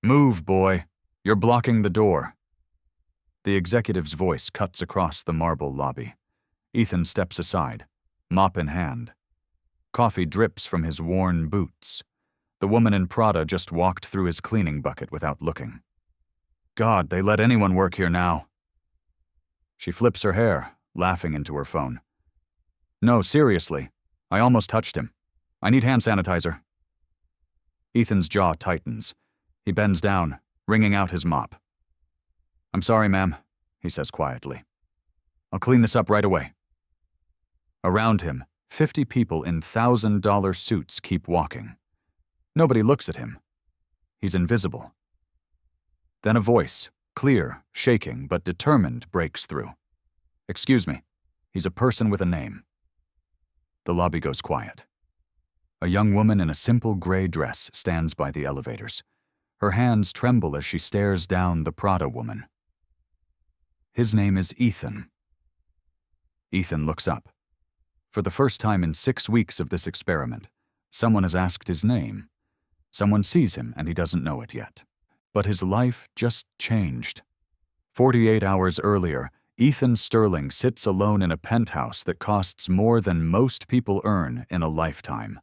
Move, boy. You're blocking the door. The executive's voice cuts across the marble lobby. Ethan steps aside, mop in hand. Coffee drips from his worn boots. The woman in Prada just walked through his cleaning bucket without looking. God, they let anyone work here now. She flips her hair, laughing into her phone. No, seriously. I almost touched him. I need hand sanitizer. Ethan's jaw tightens. He bends down, wringing out his mop. I'm sorry, ma'am, he says quietly. I'll clean this up right away. Around him, 50 people in $1,000 suits keep walking. Nobody looks at him. He's invisible. Then a voice, clear, shaking, but determined, breaks through. Excuse me, he's a person with a name. The lobby goes quiet. A young woman in a simple gray dress stands by the elevators. Her hands tremble as she stares down the Prada woman. His name is Ethan. Ethan looks up. For the first time in 6 weeks of this experiment, someone has asked his name. Someone sees him and he doesn't know it yet. But his life just changed. 48 hours earlier, Ethan Sterling sits alone in a penthouse that costs more than most people earn in a lifetime.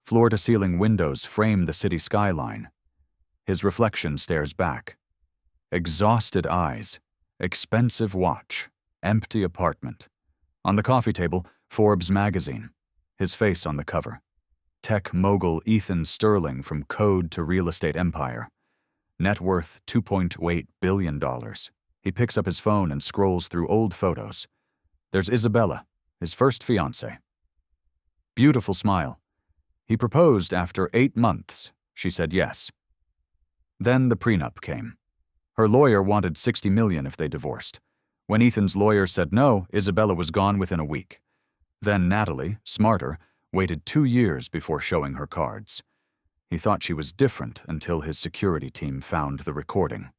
Floor-to-ceiling windows frame the city skyline. His reflection stares back. Exhausted eyes, expensive watch, empty apartment. On the coffee table, Forbes magazine. His face on the cover. Tech mogul Ethan Sterling from code to real estate empire. Net worth $2.8 billion. He picks up his phone and scrolls through old photos. There's Isabella, his first fiancée. Beautiful smile. He proposed after 8 months. She said yes. Then the prenup came. Her lawyer wanted $60 million if they divorced. When Ethan's lawyer said no, Isabella was gone within a week. Then Natalie, smarter, waited 2 years before showing her cards. He thought she was different until his security team found the recording.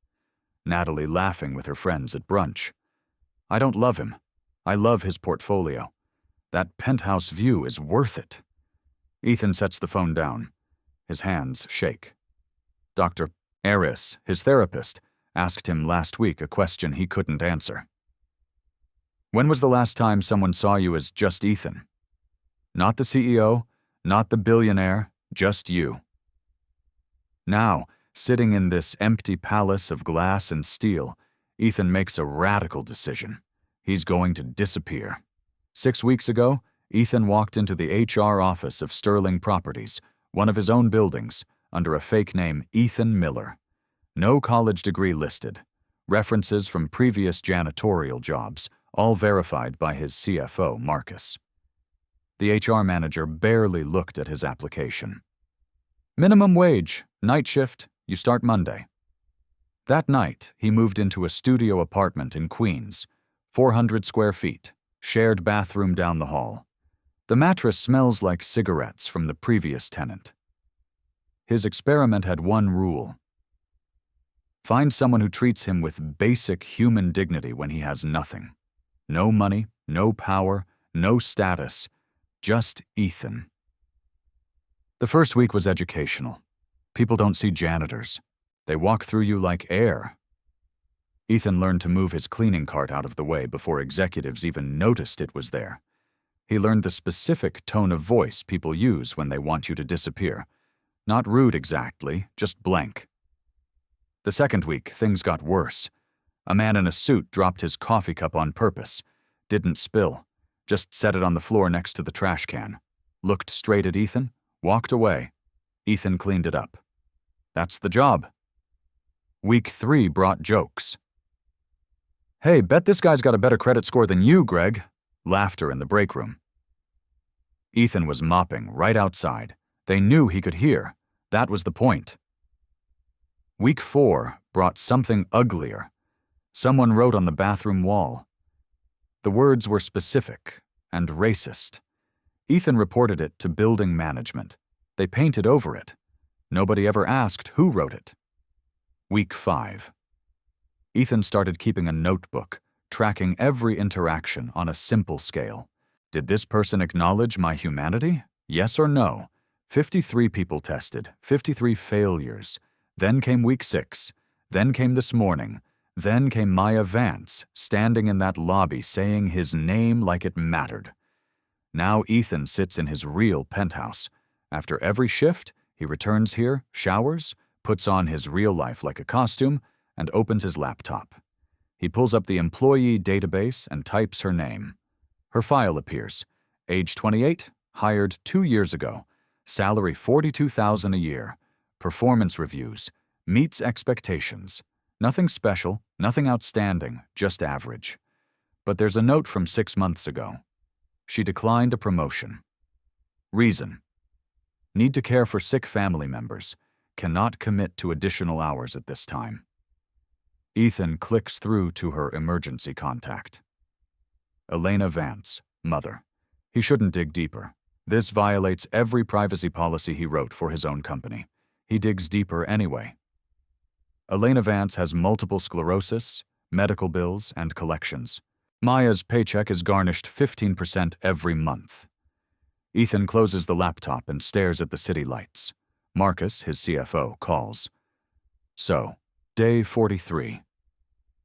Natalie laughing with her friends at brunch. I don't love him. I love his portfolio. That penthouse view is worth it. Ethan sets the phone down. His hands shake. Dr. Eris, his therapist, asked him last week a question he couldn't answer. When was the last time someone saw you as just Ethan? Not the CEO, not the billionaire, just you. Now, sitting in this empty palace of glass and steel, Ethan makes a radical decision. He's going to disappear. 6 weeks ago, Ethan walked into the HR office of Sterling Properties, one of his own buildings, under a fake name Ethan Miller. No college degree listed. References from previous janitorial jobs, all verified by his CFO, Marcus. The HR manager barely looked at his application. Minimum wage, night shift, you start Monday. That night, he moved into a studio apartment in Queens, 400 square feet, shared bathroom down the hall. The mattress smells like cigarettes from the previous tenant. His experiment had one rule. Find someone who treats him with basic human dignity when he has nothing. No money, no power, no status, just Ethan. The first week was educational. People don't see janitors. They walk through you like air. Ethan learned to move his cleaning cart out of the way before executives even noticed it was there. He learned the specific tone of voice people use when they want you to disappear. Not rude exactly, just blank. The second week, things got worse. A man in a suit dropped his coffee cup on purpose. Didn't spill. Just set it on the floor next to the trash can. Looked straight at Ethan, walked away. Ethan cleaned it up. That's the job. Week 3 brought jokes. Hey, bet this guy's got a better credit score than you, Greg. Laughter in the break room. Ethan was mopping right outside. They knew he could hear. That was the point. Week 4 brought something uglier. Someone wrote on the bathroom wall. The words were specific and racist. Ethan reported it to building management. They painted over it. Nobody ever asked who wrote it. Week 5. Ethan started keeping a notebook, tracking every interaction on a simple scale. Did this person acknowledge my humanity? Yes or no? 53 people tested, 53 failures. Then came week 6. Then came this morning. Then came Maya Vance, standing in that lobby saying his name like it mattered. Now Ethan sits in his real penthouse. After every shift, he returns here, showers, puts on his real life like a costume, and opens his laptop. He pulls up the employee database and types her name. Her file appears. Age 28, hired 2 years ago. Salary $42,000 a year. Performance reviews. Meets expectations. Nothing special, nothing outstanding, just average. But there's a note from 6 months ago. She declined a promotion. Reason: need to care for sick family members. Cannot commit to additional hours at this time. Ethan clicks through to her emergency contact. Elena Vance, mother. He shouldn't dig deeper. This violates every privacy policy he wrote for his own company. He digs deeper anyway. Elena Vance has multiple sclerosis, medical bills, and collections. Maya's paycheck is garnished 15% every month. Ethan closes the laptop and stares at the city lights. Marcus, his CFO, calls. So, day 43.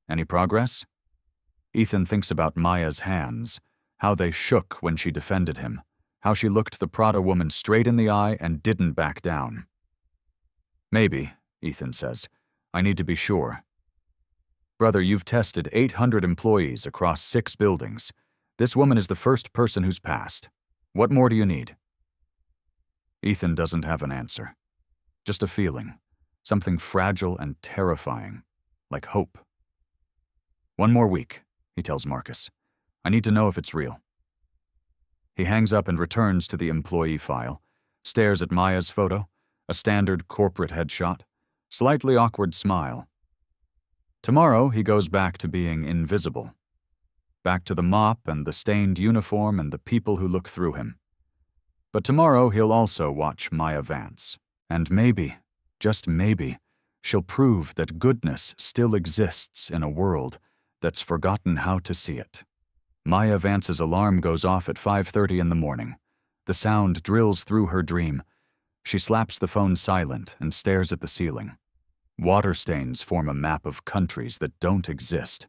Any progress? Ethan thinks about Maya's hands, how they shook when she defended him, how she looked the Prada woman straight in the eye and didn't back down. Maybe, Ethan says. I need to be sure. Brother, you've tested 800 employees across 6 buildings. This woman is the first person who's passed. What more do you need? Ethan doesn't have an answer. Just a feeling. Something fragile and terrifying. Like hope. 1 more week, he tells Marcus. I need to know if it's real. He hangs up and returns to the employee file, stares at Maya's photo, a standard corporate headshot, slightly awkward smile. Tomorrow, he goes back to being invisible. Back to the mop and the stained uniform and the people who look through him. But tomorrow, he'll also watch Maya Vance. And maybe, just maybe, she'll prove that goodness still exists in a world that's forgotten how to see it. Maya Vance's alarm goes off at 5:30 in the morning. The sound drills through her dream. She slaps the phone silent and stares at the ceiling. Water stains form a map of countries that don't exist.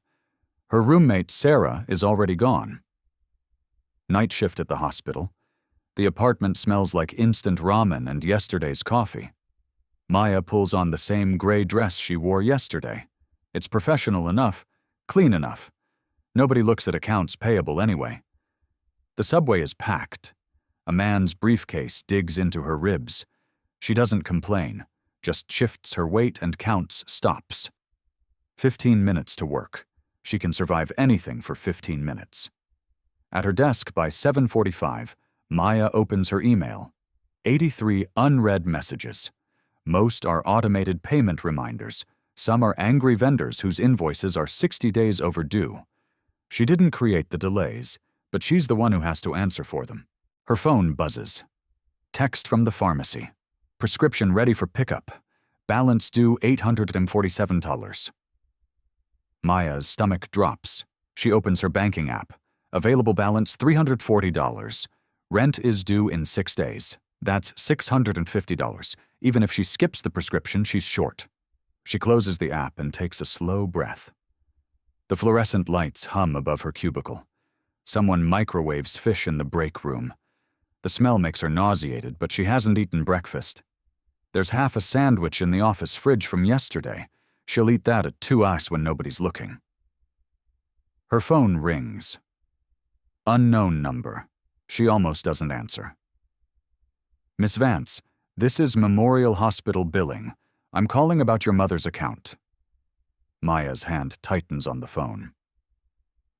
Her roommate, Sarah, is already gone. Night shift at the hospital. The apartment smells like instant ramen and yesterday's coffee. Maya pulls on the same gray dress she wore yesterday. It's professional enough, clean enough. Nobody looks at accounts payable anyway. The subway is packed. A man's briefcase digs into her ribs. She doesn't complain, just shifts her weight and counts stops. 15 minutes to work. She can survive anything for 15 minutes. At her desk by 7:45, Maya opens her email. 83 unread messages. Most are automated payment reminders. Some are angry vendors whose invoices are 60 days overdue. She didn't create the delays, but she's the one who has to answer for them. Her phone buzzes. Text from the pharmacy. Prescription ready for pickup. Balance due $847. Maya's stomach drops. She opens her banking app. Available balance $340. Rent is due in 6 days. That's $650. Even if she skips the prescription, she's short. She closes the app and takes a slow breath. The fluorescent lights hum above her cubicle. Someone microwaves fish in the break room. The smell makes her nauseated, but she hasn't eaten breakfast. There's half a sandwich in the office fridge from yesterday. She'll eat that at 2 hours when nobody's looking. Her phone rings. Unknown number. She almost doesn't answer. Miss Vance, this is Memorial Hospital billing. I'm calling about your mother's account. Maya's hand tightens on the phone.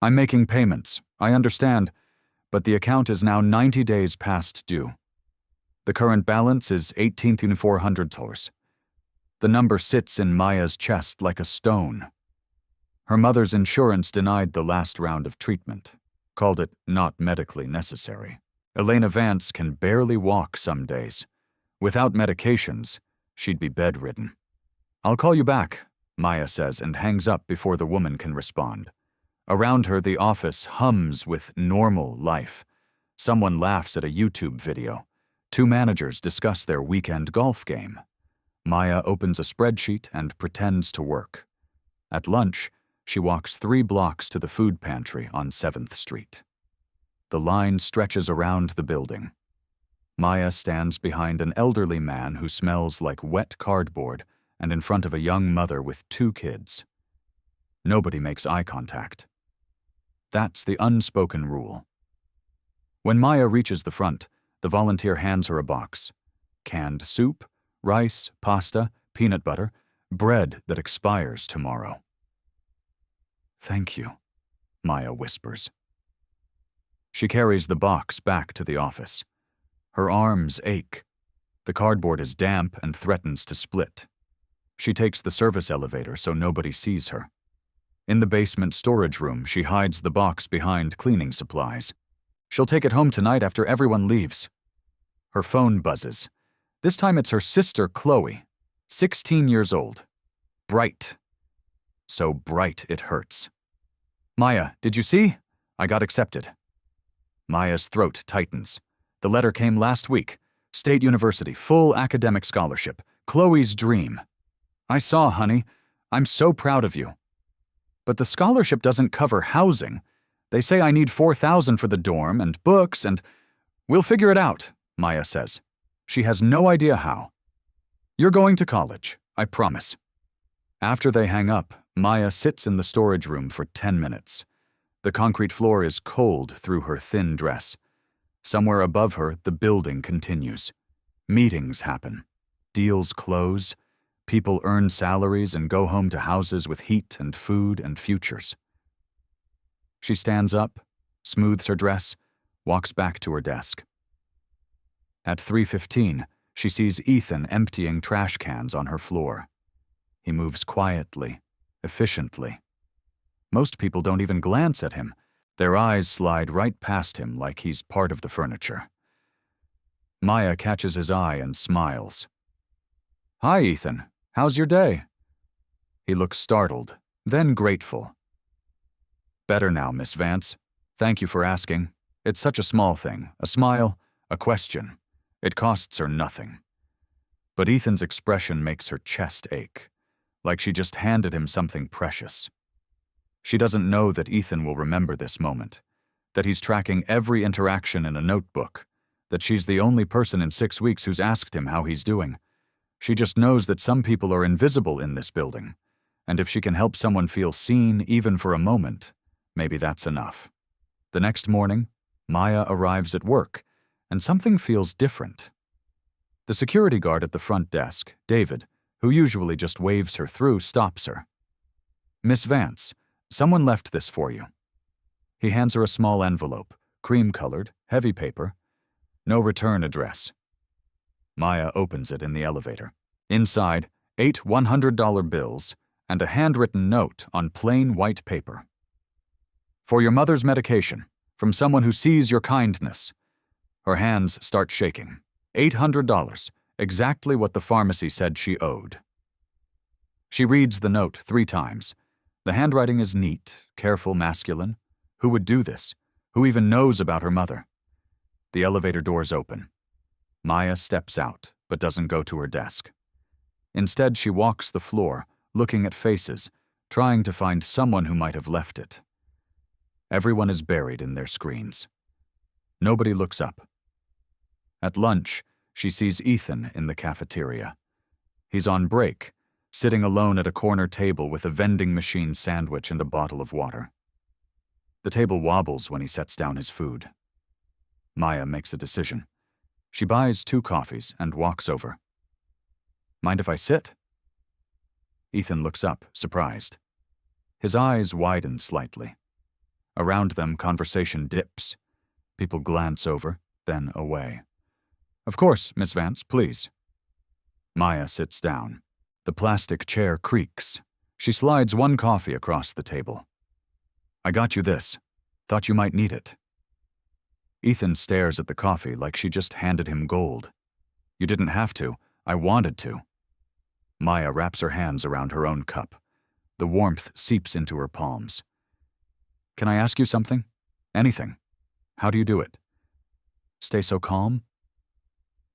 I'm making payments, I understand, but the account is now 90 days past due. The current balance is $18,400. The number sits in Maya's chest like a stone. Her mother's insurance denied the last round of treatment, called it not medically necessary. Elena Vance can barely walk some days. Without medications, she'd be bedridden. I'll call you back, Maya says and hangs up before the woman can respond. Around her, the office hums with normal life. Someone laughs at a YouTube video. 2 managers discuss their weekend golf game. Maya opens a spreadsheet and pretends to work. At lunch, she walks 3 blocks to the food pantry on 7th Street. The line stretches around the building. Maya stands behind an elderly man who smells like wet cardboard and in front of a young mother with 2 kids. Nobody makes eye contact. That's the unspoken rule. When Maya reaches the front, the volunteer hands her a box. Canned soup, rice, pasta, peanut butter, bread that expires tomorrow. "Thank you," Maya whispers. She carries the box back to the office. Her arms ache. The cardboard is damp and threatens to split. She takes the service elevator so nobody sees her. In the basement storage room, she hides the box behind cleaning supplies. She'll take it home tonight after everyone leaves. Her phone buzzes. This time it's her sister, Chloe, 16 years old. Bright. So bright it hurts. "Maya, did you see? I got accepted." Maya's throat tightens. The letter came last week. State University, full academic scholarship. Chloe's dream. "I saw, honey. I'm so proud of you." "But the scholarship doesn't cover housing. They say I need $4,000 for the dorm and books and—" "We'll figure it out," Maya says. She has no idea how. "You're going to college, I promise." After they hang up, Maya sits in the storage room for 10 minutes. The concrete floor is cold through her thin dress. Somewhere above her, the building continues. Meetings happen. Deals close. People earn salaries and go home to houses with heat and food and futures. She stands up, smooths her dress, walks back to her desk. At 3:15, she sees Ethan emptying trash cans on her floor. He moves quietly, efficiently. Most people don't even glance at him. Their eyes slide right past him like he's part of the furniture. Maya catches his eye and smiles. "Hi, Ethan. How's your day?" He looks startled, then grateful. "Better now, Miss Vance. Thank you for asking. It's such a small thing. A smile, a question. It costs her nothing." But Ethan's expression makes her chest ache, like she just handed him something precious. She doesn't know that Ethan will remember this moment, that he's tracking every interaction in a notebook, that she's the only person in 6 weeks who's asked him how he's doing. She just knows that some people are invisible in this building, and if she can help someone feel seen even for a moment, maybe that's enough. The next morning, Maya arrives at work, and something feels different. The security guard at the front desk, David, who usually just waves her through, stops her. "Miss Vance, someone left this for you." He hands her a small envelope, cream-colored, heavy paper. No return address. Maya opens it in the elevator. Inside, 8 $100 bills and a handwritten note on plain white paper. "For your mother's medication, from someone who sees your kindness." Her hands start shaking. $800, exactly what the pharmacy said she owed. She reads the note 3 times. The handwriting is neat, careful, masculine. Who would do this? Who even knows about her mother? The elevator doors open. Maya steps out, but doesn't go to her desk. Instead, she walks the floor, looking at faces, trying to find someone who might have left it. Everyone is buried in their screens. Nobody looks up. At lunch, she sees Ethan in the cafeteria. He's on break, sitting alone at a corner table with a vending machine sandwich and a bottle of water. The table wobbles when he sets down his food. Maya makes a decision. She buys 2 coffees and walks over. "Mind if I sit?" Ethan looks up, surprised. His eyes widen slightly. Around them, conversation dips. People glance over, then away. "Of course, Miss Vance, please." Maya sits down. The plastic chair creaks. She slides 1 coffee across the table. "I got you this. Thought you might need it." Ethan stares at the coffee like she just handed him gold. "You didn't have to. I wanted to." Maya wraps her hands around her own cup. The warmth seeps into her palms. "Can I ask you something? Anything. How do you do it? Stay so calm?"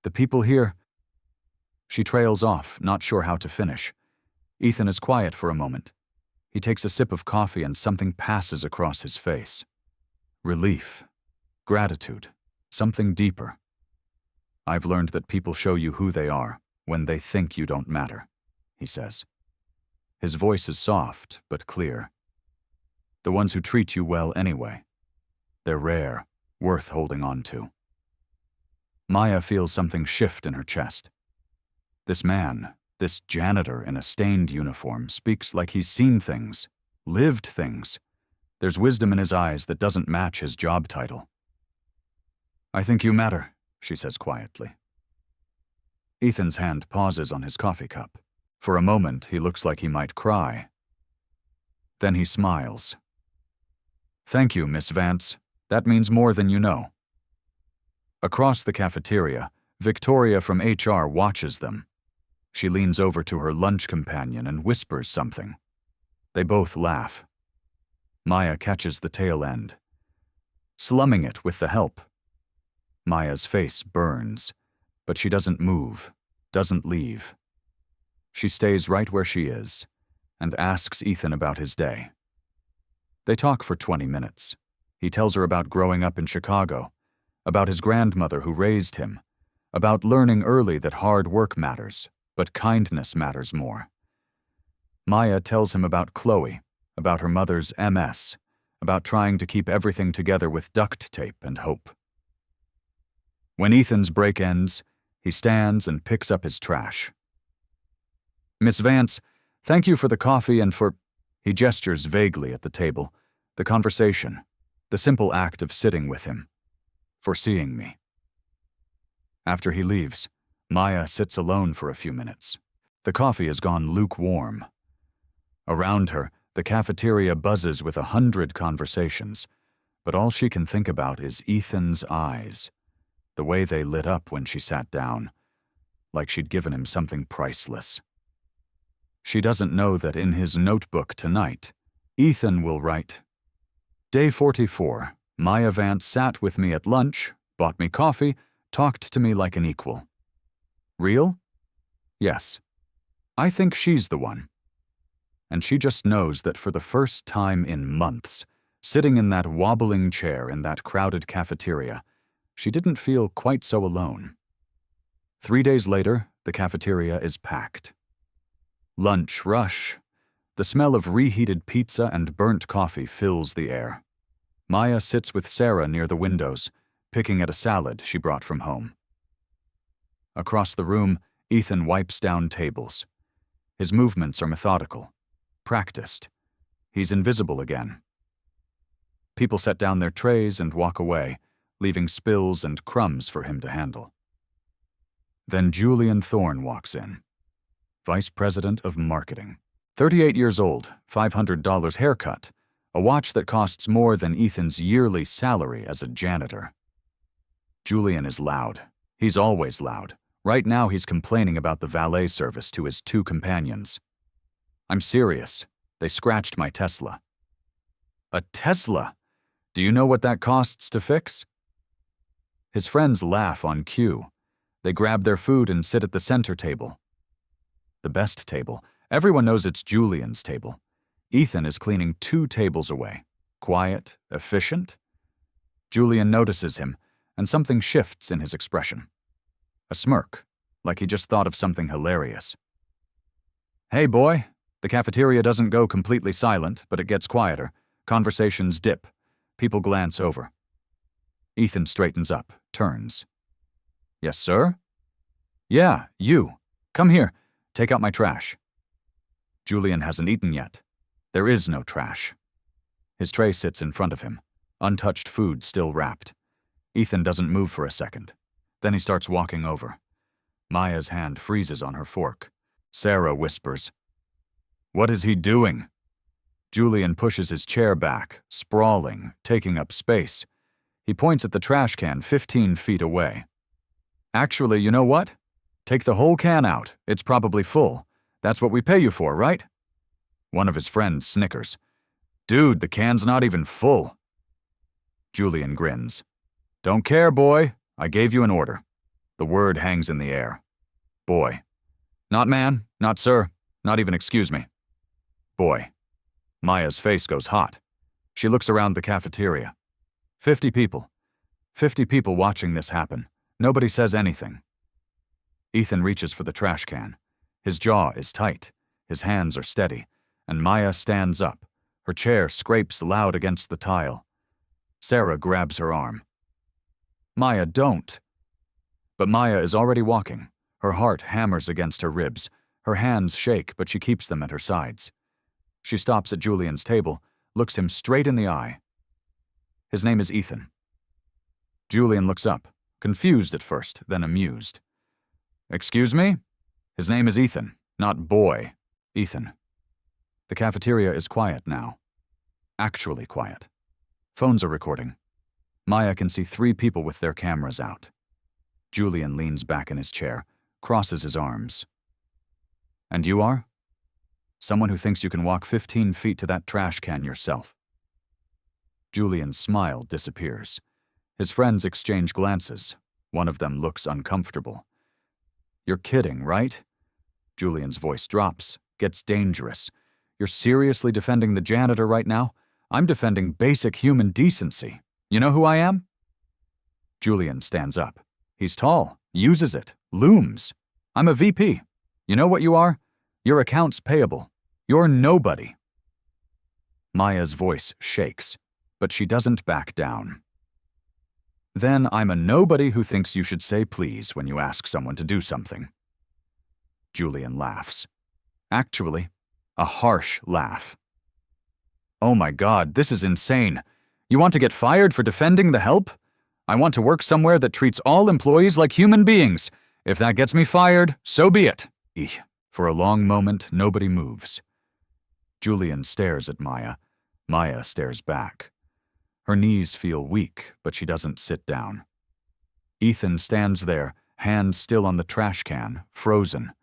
"The people here..." She trails off, not sure how to finish. Ethan is quiet for a moment. He takes a sip of coffee and something passes across his face. Relief. Gratitude. Something deeper. I've learned that people show you who they are when they think you don't matter, he says. His voice is soft, but clear. The ones who treat you well anyway. They're rare, worth holding on to. Maya feels something shift in her chest. This man, this janitor in a stained uniform, speaks like he's seen things, lived things. There's wisdom in his eyes that doesn't match his job title. I think you matter, she says quietly. Ethan's hand pauses on his coffee cup. For a moment, he looks like he might cry. Then he smiles. Thank you, Miss Vance. That means more than you know. Across the cafeteria, Victoria from HR watches them. She leans over to her lunch companion and whispers something. They both laugh. Maya catches the tail end. Slumming it with the help. Maya's face burns, but she doesn't move, doesn't leave. She stays right where she is and asks Ethan about his day. They talk for 20 minutes. He tells her about growing up in Chicago, about his grandmother who raised him, about learning early that hard work matters, but kindness matters more. Maya tells him about Chloe, about her mother's MS, about trying to keep everything together with duct tape and hope. When Ethan's break ends, he stands and picks up his trash. Miss Vance, thank you for the coffee and for... He gestures vaguely at the table, the conversation, the simple act of sitting with him, for seeing me. After he leaves, Maya sits alone for a few minutes. The coffee has gone lukewarm. Around her, the cafeteria buzzes with 100 conversations, but all she can think about is Ethan's eyes, the way they lit up when she sat down, like she'd given him something priceless. She doesn't know that in his notebook tonight, Ethan will write, Day 44, Maya Vance sat with me at lunch, bought me coffee, talked to me like an equal. Real? Yes. I think she's the one. And she just knows that for the first time in months, sitting in that wobbling chair in that crowded cafeteria, she didn't feel quite so alone. 3 days later, the cafeteria is packed. Lunch rush. The smell of reheated pizza and burnt coffee fills the air. Maya sits with Sarah near the windows, picking at a salad she brought from home. Across the room, Ethan wipes down tables. His movements are methodical, practiced. He's invisible again. People set down their trays and walk away, leaving spills and crumbs for him to handle. Then Julian Thorne walks in, Vice President of Marketing. 38 years old, $500 haircut, a watch that costs more than Ethan's yearly salary as a janitor. Julian is loud. He's always loud. Right now he's complaining about the valet service to his 2 companions. I'm serious. They scratched my Tesla. A Tesla? Do you know what that costs to fix? His friends laugh on cue. They grab their food and sit at the center table. The best table. Everyone knows it's Julian's table. Ethan is cleaning 2 tables away. Quiet, efficient. Julian notices him, and something shifts in his expression. A smirk, like he just thought of something hilarious. Hey, boy. The cafeteria doesn't go completely silent, but it gets quieter. Conversations dip. People glance over. Ethan straightens up, turns. Yes, sir? Yeah, you. Come here. Take out my trash. Julian hasn't eaten yet. There is no trash. His tray sits in front of him, untouched food still wrapped. Ethan doesn't move for a second. Then he starts walking over. Maya's hand freezes on her fork. Sarah whispers, "What is he doing?" Julian pushes his chair back, sprawling, taking up space. He points at the trash can 15 feet away. Actually, you know what? Take the whole can out. It's probably full. That's what we pay you for, right? One of his friends snickers. Dude, the can's not even full. Julian grins. Don't care, boy. I gave you an order. The word hangs in the air. Boy, Not ma'am, not sir, not even excuse me. Boy. Maya's face goes hot. She looks around the cafeteria. 50 people. 50 people watching this happen. Nobody says anything. Ethan reaches for the trash can. His jaw is tight. His hands are steady. And Maya stands up. Her chair scrapes loud against the tile. Sarah grabs her arm. Maya, don't. But Maya is already walking. Her heart hammers against her ribs. Her hands shake, but she keeps them at her sides. She stops at Julian's table, looks him straight in the eye. His name is Ethan. Julian looks up, confused at first, then amused. Excuse me? His name is Ethan, not boy. Ethan. The cafeteria is quiet now. Actually quiet. Phones are recording. Maya can see 3 people with their cameras out. Julian leans back in his chair, crosses his arms. And you are? Someone who thinks you can walk 15 feet to that trash can yourself. Julian's smile disappears. His friends exchange glances. One of them looks uncomfortable. You're kidding, right? Julian's voice drops, gets dangerous. You're seriously defending the janitor right now? I'm defending basic human decency. You know who I am? Julian stands up. He's tall, uses it, looms. I'm a VP. You know what you are? You're accounts payable. You're nobody. Maya's voice shakes, but she doesn't back down. Then I'm a nobody who thinks you should say please when you ask someone to do something. Julian laughs. Actually, a harsh laugh. Oh my God, this is insane. You want to get fired for defending the help? I want to work somewhere that treats all employees like human beings. If that gets me fired, so be it. Eeh. For a long moment, nobody moves. Julian stares at Maya. Maya stares back. Her knees feel weak, but she doesn't sit down. Ethan stands there, hand still on the trash can, frozen.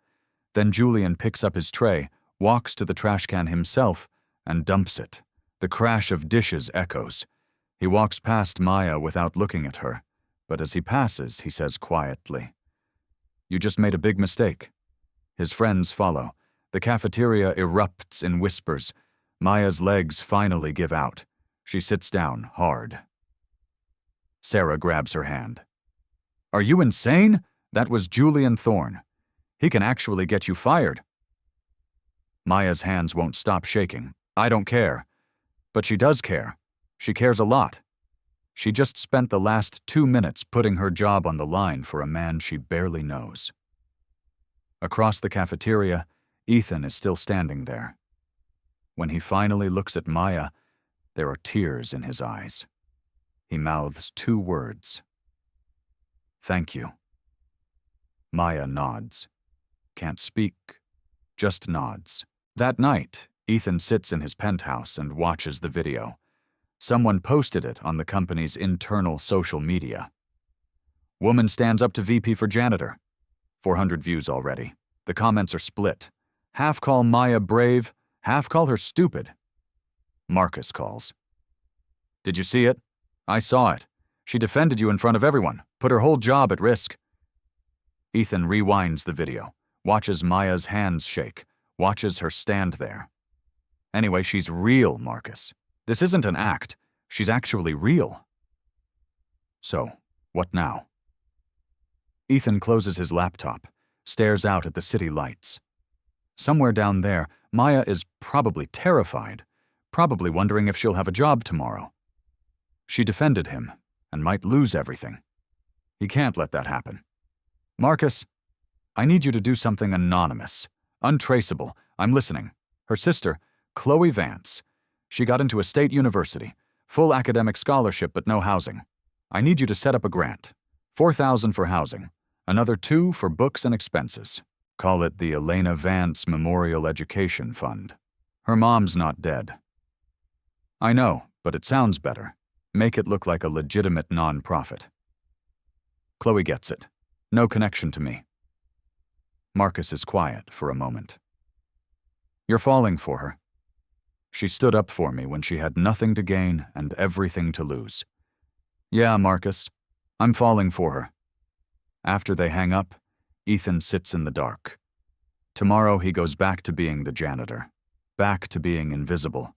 Then Julian picks up his tray, walks to the trash can himself, and dumps it. The crash of dishes echoes. He walks past Maya without looking at her, but as he passes, he says quietly, "You just made a big mistake." His friends follow. The cafeteria erupts in whispers. Maya's legs finally give out. She sits down hard. Sarah grabs her hand. Are you insane? That was Julian Thorne. He can actually get you fired. Maya's hands won't stop shaking. I don't care. But she does care. She cares a lot. She just spent the last 2 minutes putting her job on the line for a man she barely knows. Across the cafeteria, Ethan is still standing there. When he finally looks at Maya, there are tears in his eyes. He mouths 2 words. Thank you. Maya nods. Can't speak, just nods. That night, Ethan sits in his penthouse and watches the video. Someone posted it on the company's internal social media. Woman stands up to VP for janitor. 400 views already. The comments are split. Half call Maya brave, half call her stupid. Marcus calls. Did you see it? I saw it. She defended you in front of everyone, put her whole job at risk. Ethan rewinds the video, watches Maya's hands shake, watches her stand there. Anyway, she's real, Marcus. This isn't an act. She's actually real. So, what now? Ethan closes his laptop, stares out at the city lights. Somewhere down there, Maya is probably terrified, probably wondering if she'll have a job tomorrow. She defended him and might lose everything. He can't let that happen. Marcus, I need you to do something anonymous, untraceable. I'm listening. Her sister, Chloe Vance. She got into a state university, full academic scholarship but no housing. I need you to set up a grant. $4,000 for housing, another $2,000 for books and expenses. Call it the Elena Vance Memorial Education Fund. Her mom's not dead. I know, but it sounds better. Make it look like a legitimate nonprofit. Chloe gets it. No connection to me. Marcus is quiet for a moment. You're falling for her. She stood up for me when she had nothing to gain and everything to lose. Yeah, Marcus, I'm falling for her. After they hang up, Ethan sits in the dark. Tomorrow he goes back to being the janitor, back to being invisible.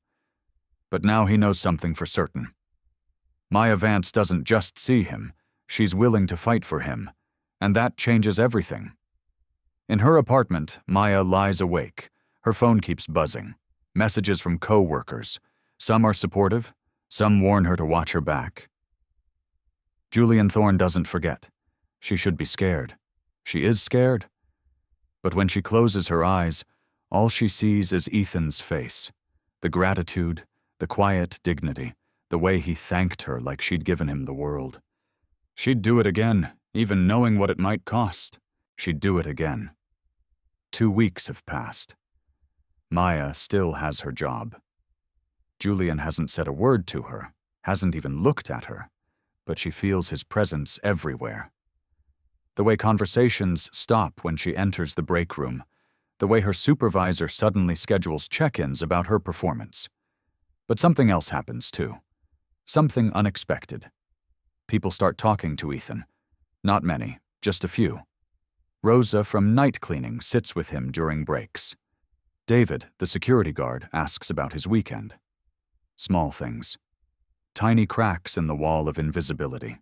But now he knows something for certain. Maya Vance doesn't just see him, she's willing to fight for him, and that changes everything. In her apartment, Maya lies awake. Her phone keeps buzzing. Messages from co-workers. Some are supportive, some warn her to watch her back. Julian Thorne doesn't forget. She should be scared. She is scared. But when she closes her eyes, all she sees is Ethan's face. The gratitude, the quiet dignity, the way he thanked her like she'd given him the world. She'd do it again, even knowing what it might cost. She'd do it again. 2 weeks have passed. Maya still has her job. Julian hasn't said a word to her, hasn't even looked at her, but she feels his presence everywhere. The way conversations stop when she enters the break room, the way her supervisor suddenly schedules check-ins about her performance. But something else happens too. Something unexpected. People start talking to Ethan. Not many, just a few. Rosa from night cleaning sits with him during breaks. David, the security guard, asks about his weekend. Small things. Tiny cracks in the wall of invisibility.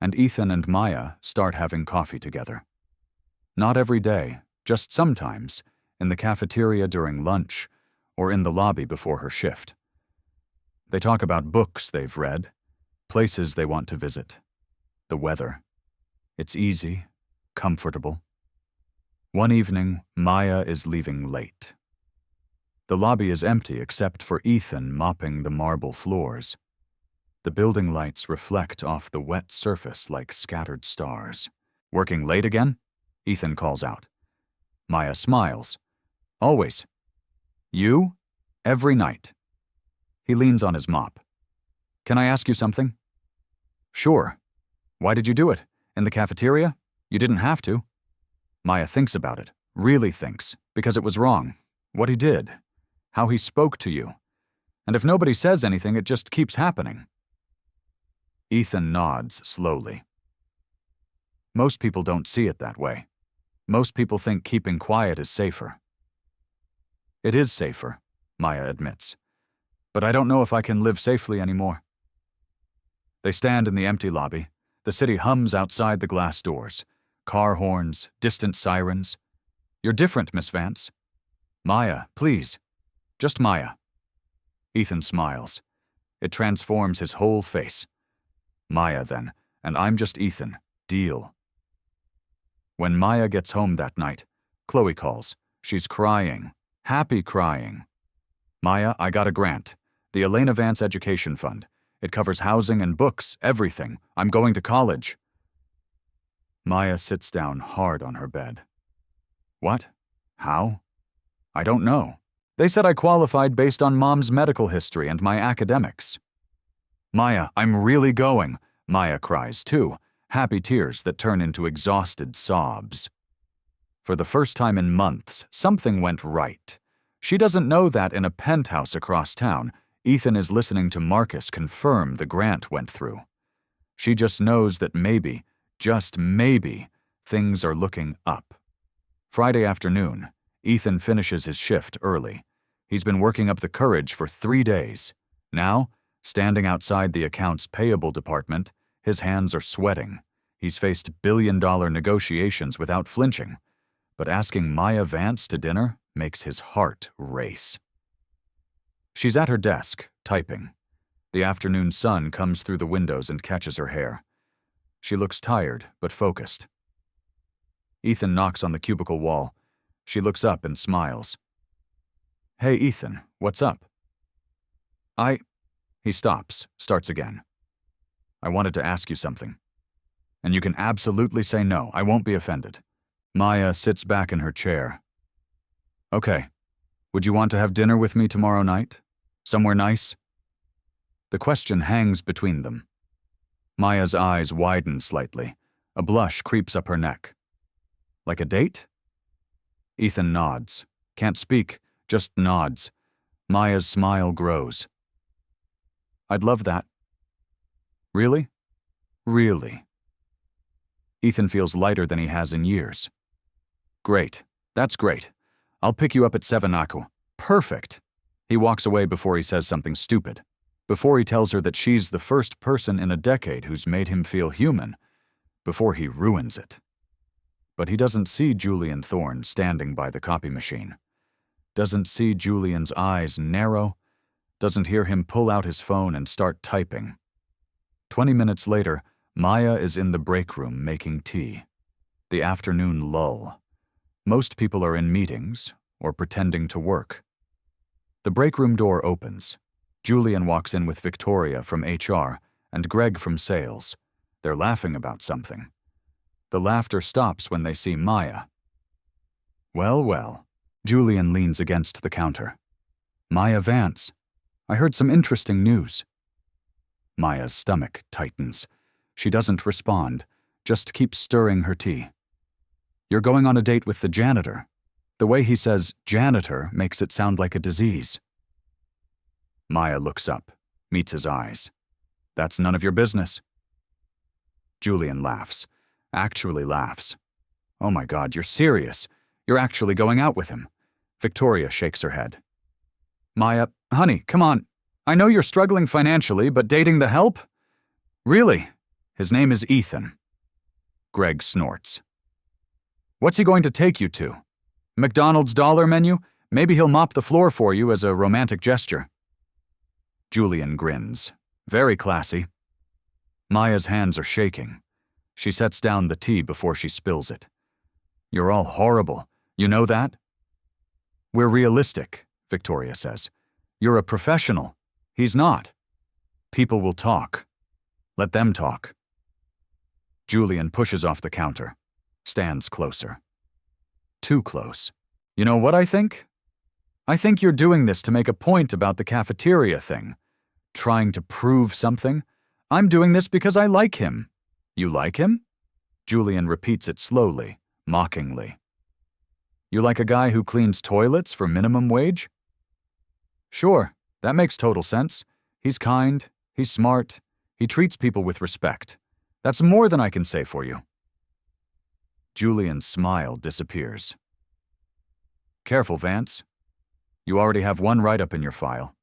And Ethan and Maya start having coffee together. Not every day, just sometimes, in the cafeteria during lunch, or in the lobby before her shift. They talk about books they've read, places they want to visit, the weather. It's easy, comfortable. One evening, Maya is leaving late. The lobby is empty except for Ethan mopping the marble floors. The building lights reflect off the wet surface like scattered stars. "Working late again?" Ethan calls out. Maya smiles. "Always." "You?" "Every night." He leans on his mop. "Can I ask you something?" "Sure." "Why did you do it? In the cafeteria? You didn't have to." Maya thinks about it, really thinks, because it was wrong. What he did. How he spoke to you. And if nobody says anything, it just keeps happening. Ethan nods slowly. Most people don't see it that way. Most people think keeping quiet is safer. It is safer, Maya admits. But I don't know if I can live safely anymore. They stand in the empty lobby. The city hums outside the glass doors. Car horns, distant sirens. "You're different, Miss Vance." "Maya, please." "Just Maya." Ethan smiles. It transforms his whole face. "Maya, then, and I'm just Ethan. Deal." When Maya gets home that night, Chloe calls. She's crying. Happy crying. "Maya, I got a grant. The Elena Vance Education Fund. It covers housing and books, everything. I'm going to college." Maya sits down hard on her bed. "What? How?" "I don't know. They said I qualified based on Mom's medical history and my academics." "Maya, I'm really going." Maya cries too, happy tears that turn into exhausted sobs. For the first time in months, something went right. She doesn't know that in a penthouse across town, Ethan is listening to Marcus confirm the grant went through. She just knows that maybe, just maybe, things are looking up. Friday afternoon, Ethan finishes his shift early. He's been working up the courage for 3 days. Now, standing outside the accounts payable department, his hands are sweating. He's faced billion-dollar negotiations without flinching. But asking Maya Vance to dinner makes his heart race. She's at her desk, typing. The afternoon sun comes through the windows and catches her hair. She looks tired, but focused. Ethan knocks on the cubicle wall. She looks up and smiles. "Hey, Ethan, what's up?" He stops, starts again. "I wanted to ask you something. And you can absolutely say no, I won't be offended." Maya sits back in her chair. "Okay. Would you want to have dinner with me tomorrow night? Somewhere nice?" The question hangs between them. Maya's eyes widen slightly. A blush creeps up her neck. "Like a date?" Ethan nods. Can't speak, just nods. Maya's smile grows. "I'd love that." "Really?" "Really." Ethan feels lighter than he has in years. "Great. That's great. I'll pick you up at 7 aku. Perfect. He walks away before he says something stupid. Before he tells her that she's the first person in a decade who's made him feel human. Before he ruins it. But he doesn't see Julian Thorne standing by the copy machine. Doesn't see Julian's eyes narrow. Doesn't hear him pull out his phone and start typing. 20 minutes later, Maya is in the break room making tea. The afternoon lull. Most people are in meetings or pretending to work. The break room door opens. Julian walks in with Victoria from HR and Greg from sales. They're laughing about something. The laughter stops when they see Maya. Well, well. Julian leans against the counter. Maya Vance. I heard some interesting news. Maya's stomach tightens. She doesn't respond, just keeps stirring her tea. You're going on a date with the janitor. The way he says janitor makes it sound like a disease. Maya looks up, meets his eyes. That's none of your business. Julian laughs, actually laughs. Oh my God, you're serious. You're actually going out with him. Victoria shakes her head. Maya, honey, come on. I know you're struggling financially, but dating the help? Really? His name is Ethan. Greg snorts. What's he going to take you to? McDonald's dollar menu? Maybe he'll mop the floor for you as a romantic gesture. Julian grins. Very classy. Maya's hands are shaking. She sets down the tea before she spills it. You're all horrible. You know that? We're realistic, Victoria says. You're a professional. He's not. People will talk. Let them talk. Julian pushes off the counter, stands closer. Too close. You know what I think? I think you're doing this to make a point about the cafeteria thing. Trying to prove something. I'm doing this because I like him. You like him? Julian repeats it slowly, mockingly. You like a guy who cleans toilets for minimum wage? Sure, that makes total sense. He's kind, he's smart, he treats people with respect. That's more than I can say for you. Julian's smile disappears. Careful, Vance. You already have one write-up in your file.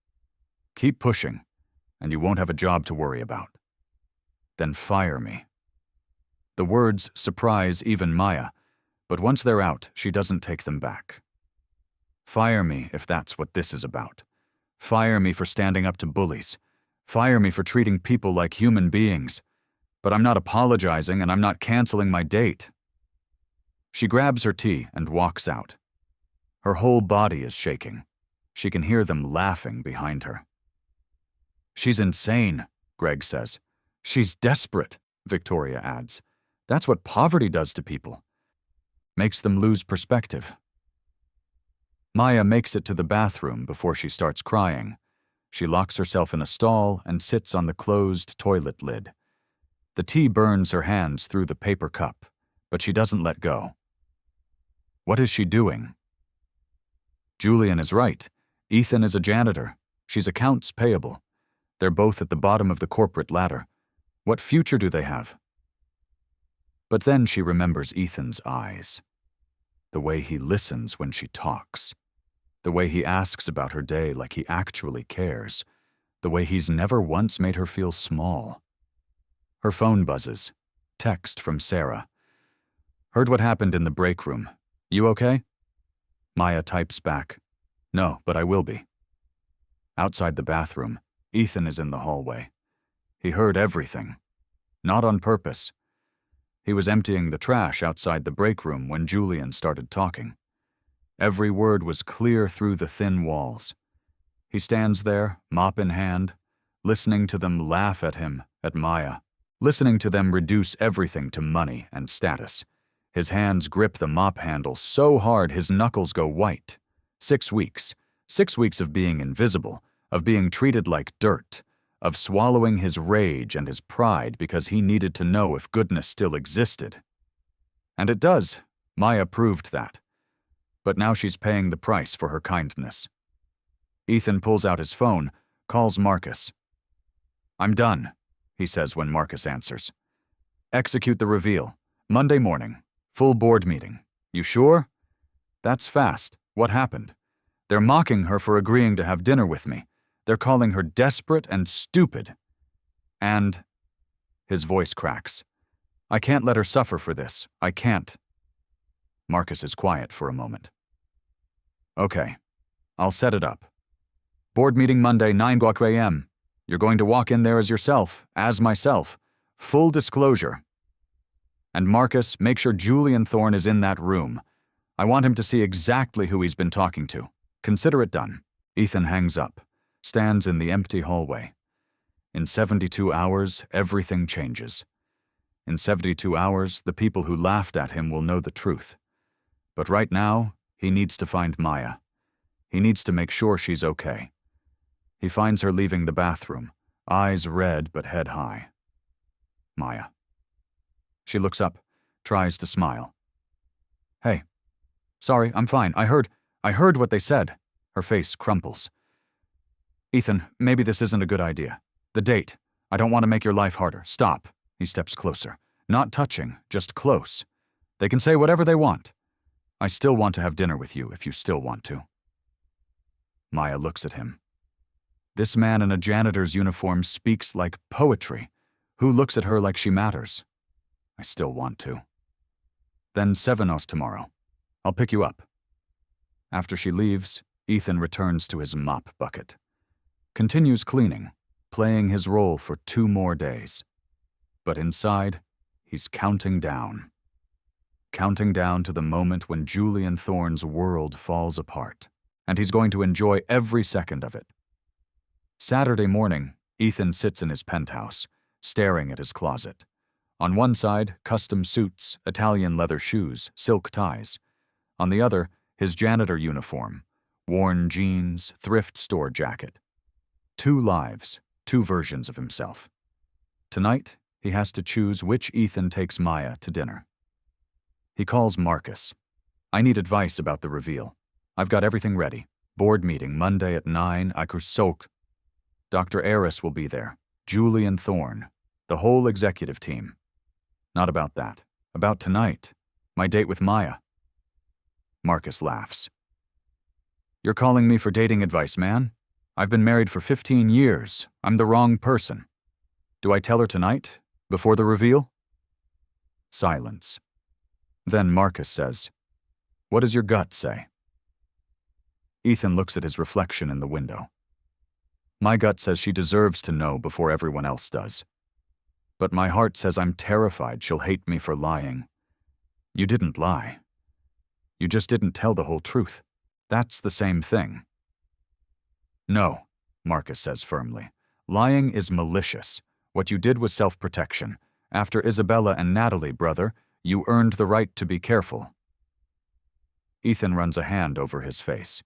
Keep pushing, and you won't have a job to worry about. Then fire me. The words surprise even Maya, but once they're out, she doesn't take them back. Fire me if that's what this is about. Fire me for standing up to bullies. Fire me for treating people like human beings. But I'm not apologizing and I'm not canceling my date. She grabs her tea and walks out. Her whole body is shaking. She can hear them laughing behind her. She's insane, Greg says. She's desperate, Victoria adds. That's what poverty does to people. Makes them lose perspective. Maya makes it to the bathroom before she starts crying. She locks herself in a stall and sits on the closed toilet lid. The tea burns her hands through the paper cup, but she doesn't let go. What is she doing? Julian is right. Ethan is a janitor. She's accounts payable. They're both at the bottom of the corporate ladder. What future do they have? But then she remembers Ethan's eyes. The way he listens when she talks. The way he asks about her day like he actually cares. The way he's never once made her feel small. Her phone buzzes. Text from Sarah. Heard what happened in the break room. You okay? Maya types back. No, but I will be. Outside the bathroom, Ethan is in the hallway. He heard everything. Not on purpose. He was emptying the trash outside the break room when Julian started talking. Every word was clear through the thin walls. He stands there, mop in hand, listening to them laugh at him, at Maya, listening to them reduce everything to money and status. His hands grip the mop handle so hard his knuckles go white. 6 weeks. 6 weeks of being invisible, of being treated like dirt, of swallowing his rage and his pride because he needed to know if goodness still existed. And it does. Maya proved that. But now she's paying the price for her kindness. Ethan pulls out his phone, calls Marcus. I'm done, he says when Marcus answers. Execute the reveal. Monday morning. Full board meeting. You sure? That's fast. What happened? They're mocking her for agreeing to have dinner with me. They're calling her desperate and stupid. And his voice cracks. I can't let her suffer for this. I can't. Marcus is quiet for a moment. Okay, I'll set it up. Board meeting Monday, 9 a.m. You're going to walk in there as yourself, as myself. Full disclosure. And Marcus, make sure Julian Thorne is in that room. I want him to see exactly who he's been talking to. Consider it done. Ethan hangs up, stands in the empty hallway. In 72 hours, everything changes. In 72 hours, the people who laughed at him will know the truth. But right now, he needs to find Maya. He needs to make sure she's okay. He finds her leaving the bathroom, eyes red but head high. Maya. She looks up, tries to smile. Hey. Sorry, I'm fine. I heard what they said. Her face crumples. Ethan, maybe this isn't a good idea. The date. I don't want to make your life harder. Stop. He steps closer. Not touching, just close. They can say whatever they want. I still want to have dinner with you if you still want to. Maya looks at him. This man in a janitor's uniform speaks like poetry. Who looks at her like she matters? I still want to. Then 7:00 tomorrow. I'll pick you up. After she leaves, Ethan returns to his mop bucket. Continues cleaning, playing his role for 2 more days. But inside, he's counting down. Counting down to the moment when Julian Thorne's world falls apart, and he's going to enjoy every second of it. Saturday morning, Ethan sits in his penthouse, staring at his closet. On one side, custom suits, Italian leather shoes, silk ties. On the other, his janitor uniform, worn jeans, thrift store jacket. 2 lives, 2 versions of himself. Tonight, he has to choose which Ethan takes Maya to dinner. He calls Marcus. I need advice about the reveal. I've got everything ready. Board meeting Monday at 9, Akursok. Dr. Aris will be there. Julian Thorne. The whole executive team. Not about that. About tonight. My date with Maya. Marcus laughs. You're calling me for dating advice, man? I've been married for 15 years. I'm the wrong person. Do I tell her tonight? Before the reveal? Silence. Then Marcus says, What does your gut say? Ethan looks at his reflection in the window. My gut says she deserves to know before everyone else does. But my heart says I'm terrified she'll hate me for lying. You didn't lie. You just didn't tell the whole truth. That's the same thing. No, Marcus says firmly. Lying is malicious. What you did was self-protection. After Isabella and Natalie, brother, you earned the right to be careful. Ethan runs a hand over his face.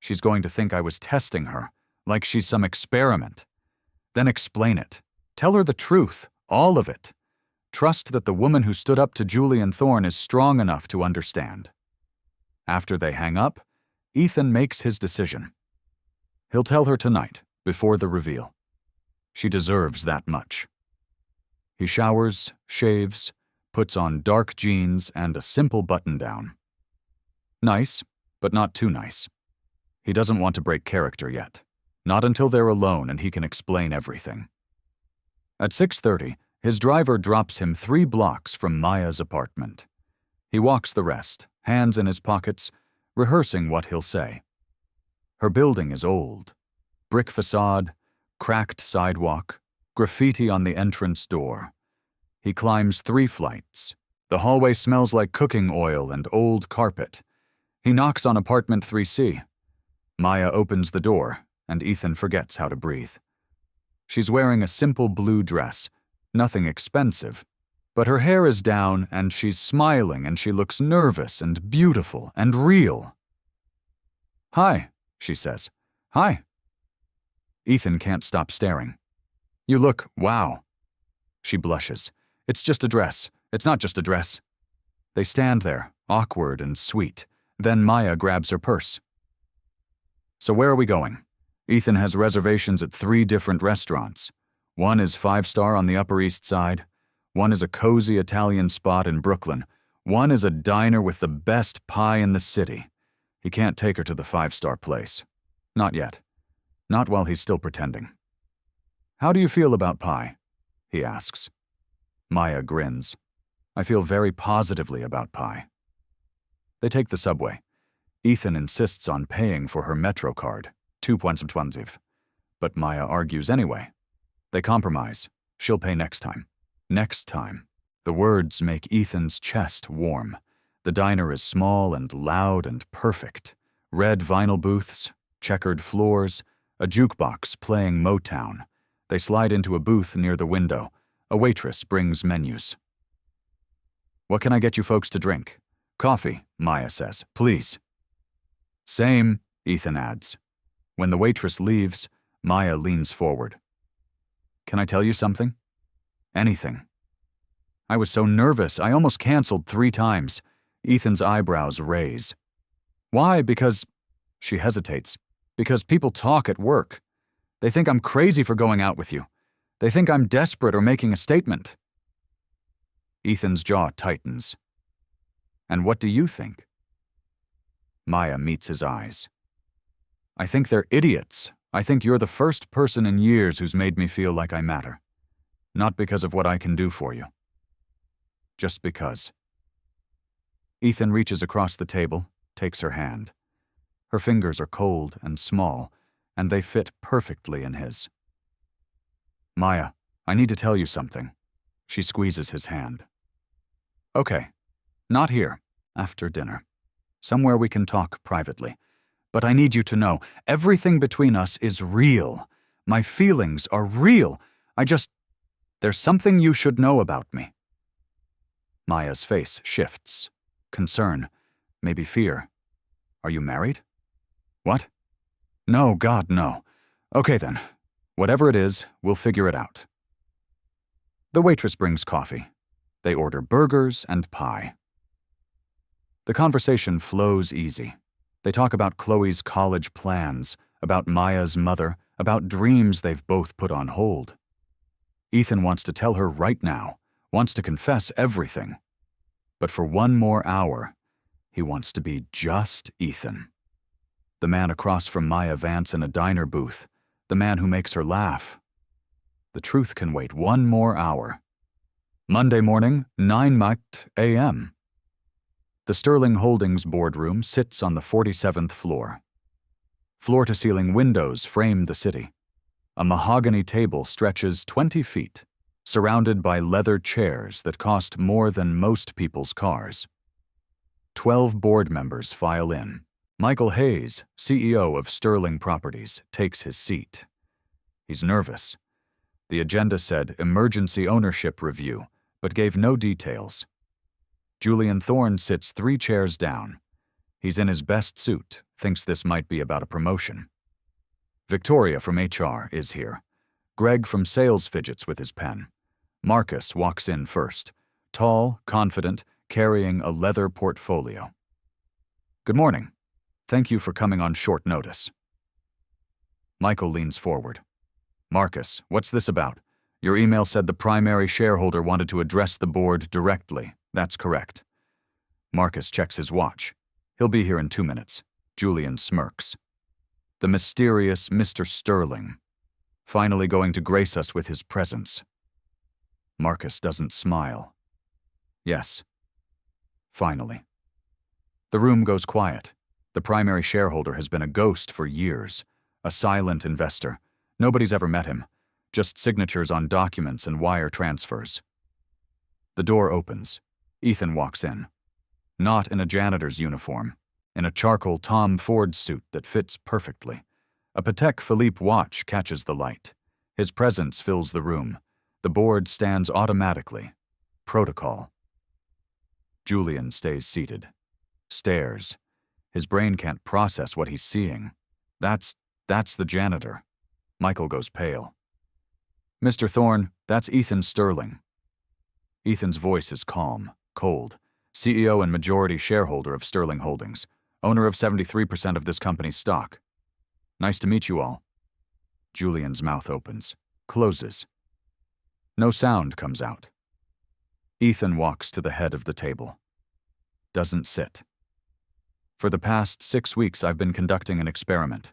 She's going to think I was testing her, like she's some experiment. Then explain it. Tell her the truth, all of it. Trust that the woman who stood up to Julian Thorne is strong enough to understand. After they hang up, Ethan makes his decision. He'll tell her tonight, before the reveal. She deserves that much. He showers, shaves, puts on dark jeans and a simple button-down. Nice, but not too nice. He doesn't want to break character yet. Not until they're alone and he can explain everything. At 6:30, his driver drops him 3 blocks from Maya's apartment. He walks the rest, hands in his pockets, rehearsing what he'll say. Her building is old. Brick facade, cracked sidewalk, graffiti on the entrance door. He climbs 3 flights. The hallway smells like cooking oil and old carpet. He knocks on apartment 3C. Maya opens the door, and Ethan forgets how to breathe. She's wearing a simple blue dress, nothing expensive, but her hair is down and she's smiling and she looks nervous and beautiful and real. Hi, she says. Hi. Ethan can't stop staring. You look, wow. She blushes. It's just a dress. It's not just a dress. They stand there, awkward and sweet. Then Maya grabs her purse. So where are we going? Ethan has reservations at 3 different restaurants. One is 5-star on the Upper East Side. One is a cozy Italian spot in Brooklyn. One is a diner with the best pie in the city. He can't take her to the 5-star place. Not yet. Not while he's still pretending. How do you feel about pie? He asks. Maya grins. I feel very positively about pie. They take the subway. Ethan insists on paying for her Metro card, 2.20. But Maya argues anyway. They compromise. She'll pay next time. Next time. The words make Ethan's chest warm. The diner is small and loud and perfect. Red vinyl booths, checkered floors, a jukebox playing Motown. They slide into a booth near the window. A waitress brings menus. What can I get you folks to drink? Coffee, Maya says. Please. Same, Ethan adds. When the waitress leaves, Maya leans forward. Can I tell you something? Anything. I was so nervous, I almost canceled 3 times. Ethan's eyebrows raise. Why? Because, she hesitates, because people talk at work. They think I'm crazy for going out with you. They think I'm desperate or making a statement. Ethan's jaw tightens. And what do you think? Maya meets his eyes. I think they're idiots. I think you're the first person in years who's made me feel like I matter. Not because of what I can do for you. Just because. Ethan reaches across the table, takes her hand. Her fingers are cold and small, and they fit perfectly in his. Maya, I need to tell you something. She squeezes his hand. Okay, not here, after dinner. Somewhere we can talk privately. But I need you to know, everything between us is real. My feelings are real. There's something you should know about me. Maya's face shifts. Concern, maybe fear. Are you married? What? No, God, no. Okay then. Whatever it is, we'll figure it out. The waitress brings coffee. They order burgers and pie. The conversation flows easy. They talk about Chloe's college plans, about Maya's mother, about dreams they've both put on hold. Ethan wants to tell her right now, wants to confess everything. But for one more hour, he wants to be just Ethan. The man across from Maya Vance in a diner booth, the man who makes her laugh. The truth can wait one more hour. Monday morning, 9 a.m. The Sterling Holdings boardroom sits on the 47th floor. Floor-to-ceiling windows frame the city. A mahogany table stretches 20 feet, surrounded by leather chairs that cost more than most people's cars. 12 board members file in. Michael Hayes, CEO of Sterling Properties, takes his seat. He's nervous. The agenda said emergency ownership review, but gave no details. Julian Thorne sits 3 chairs down. He's in his best suit, thinks this might be about a promotion. Victoria from HR is here. Greg from sales fidgets with his pen. Marcus walks in first, tall, confident, carrying a leather portfolio. Good morning. Thank you for coming on short notice. Michael leans forward. Marcus, what's this about? Your email said the primary shareholder wanted to address the board directly. That's correct. Marcus checks his watch. He'll be here in 2 minutes. Julian smirks. The mysterious Mr. Sterling, finally going to grace us with his presence. Marcus doesn't smile. Yes. Finally. The room goes quiet. The primary shareholder has been a ghost for years, a silent investor. Nobody's ever met him, just signatures on documents and wire transfers. The door opens. Ethan walks in. Not in a janitor's uniform, in a charcoal Tom Ford suit that fits perfectly. A Patek Philippe watch catches the light. His presence fills the room. The board stands automatically. Protocol. Julian stays seated. Stares. His brain can't process what he's seeing. That's the janitor. Michael goes pale. Mr. Thorne, that's Ethan Sterling. Ethan's voice is calm, cold. CEO and majority shareholder of Sterling Holdings. Owner of 73% of this company's stock. Nice to meet you all. Julian's mouth opens, closes. No sound comes out. Ethan walks to the head of the table. doesn't sit. For the past 6 weeks, I've been conducting an experiment.